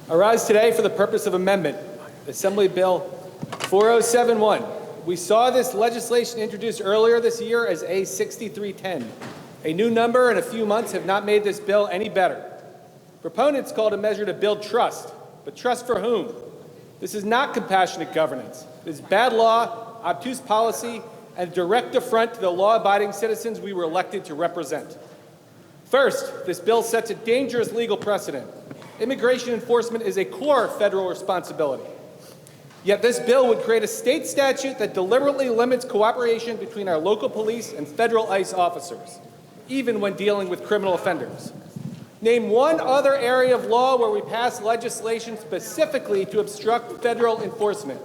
I rise today for the purpose of amendment, Assembly Bill 4071. We saw this legislation introduced earlier this year as A6310. A new number and a few months have not made this bill any better. Proponents called a measure to build trust, but trust for whom? This is not compassionate governance. It is bad law, obtuse policy, and direct affront to the law-abiding citizens we were elected to represent. First, this bill sets a dangerous legal precedent. Immigration enforcement is a core federal responsibility. Yet this bill would create a state statute that deliberately limits cooperation between our local police and federal ICE officers, even when dealing with criminal offenders. Name one other area of law where we pass legislation specifically to obstruct federal enforcement.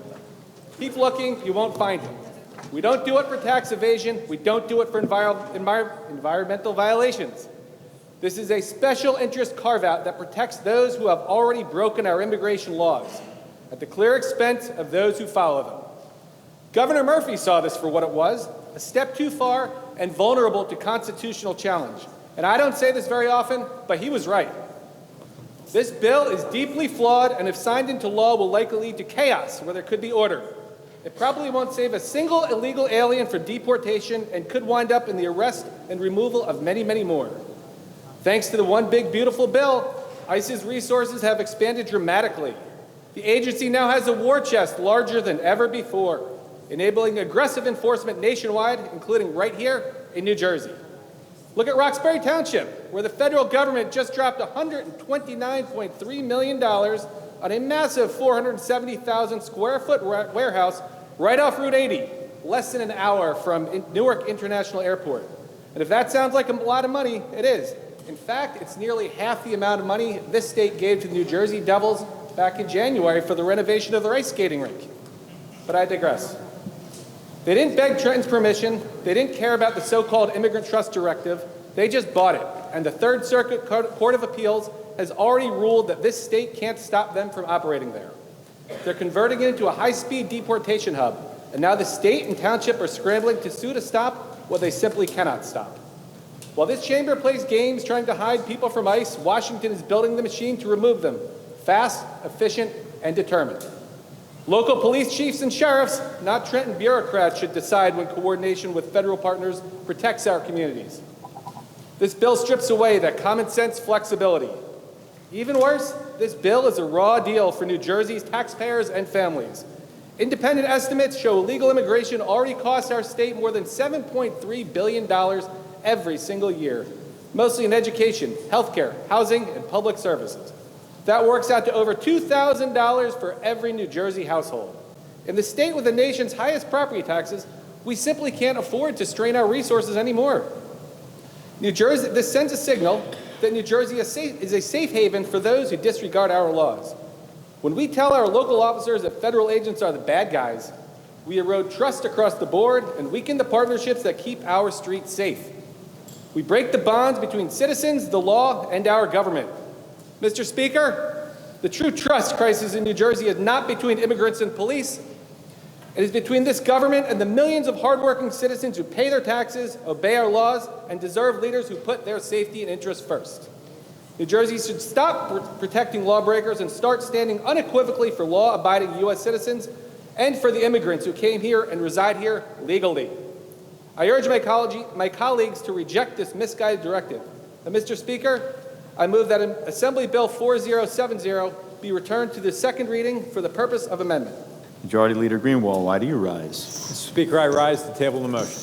Keep looking, you won't find it. We don't do it for tax evasion. We don't do it for environmental violations. This is a special interest carve-out that protects those who have already broken our immigration laws at the clear expense of those who follow them. Governor Murphy saw this for what it was, a step too far and vulnerable to constitutional challenge. And I don't say this very often, but he was right. This bill is deeply flawed, and if signed into law will likely lead to chaos where there could be order. It probably won't save a single illegal alien from deportation and could wind up in the arrest and removal of many, many more. Thanks to the one big beautiful bill, ICE's resources have expanded dramatically. The agency now has a war chest larger than ever before, enabling aggressive enforcement nationwide, including right here in New Jersey. Look at Roxbury Township, where the federal government just dropped $129.3 million on a massive 470,000 square foot warehouse right off Route 80, less than an hour from Newark International Airport. And if that sounds like a lot of money, it is. In fact, it's nearly half the amount of money this state gave to the New Jersey Devils back in January for the renovation of their ice skating rink. But I digress. They didn't beg Trenton's permission. They didn't care about the so-called Immigrant Trust Directive. They just bought it. And the Third Circuit Court of Appeals has already ruled that this state can't stop them from operating there. They're converting it into a high-speed deportation hub. And now the state and township are scrambling to sue to stop what they simply cannot stop. While this chamber plays games trying to hide people from ICE, Washington is building the machine to remove them, fast, efficient, and determined. Local police chiefs and sheriffs, not Trenton bureaucrats, should decide when coordination with federal partners protects our communities. This bill strips away that common sense flexibility. Even worse, this bill is a raw deal for New Jersey's taxpayers and families. Independent estimates show illegal immigration already costs our state more than $7.3 billion every single year, mostly in education, healthcare, housing, and public services. That works out to over $2,000 for every New Jersey household. In the state with the nation's highest property taxes, we simply can't afford to strain our resources anymore. This sends a signal that New Jersey is a safe haven for those who disregard our laws. When we tell our local officers that federal agents are the bad guys, we erode trust across the board and weaken the partnerships that keep our streets safe. We break the bonds between citizens, the law, and our government. Mr. Speaker, the true trust crisis in New Jersey is not between immigrants and police. It is between this government and the millions of hardworking citizens who pay their taxes, obey our laws, and deserve leaders who put their safety and interests first. New Jersey should stop protecting lawbreakers and start standing unequivocally for law-abiding U.S. citizens and for the immigrants who came here and reside here legally. I urge my colleagues to reject this misguided directive. And Mr. Speaker, I move that Assembly Bill 4070 be returned to the second reading for the purpose of amendment. Majority Leader Greenwald, why do you rise? Mr. Speaker, I rise to table the motion.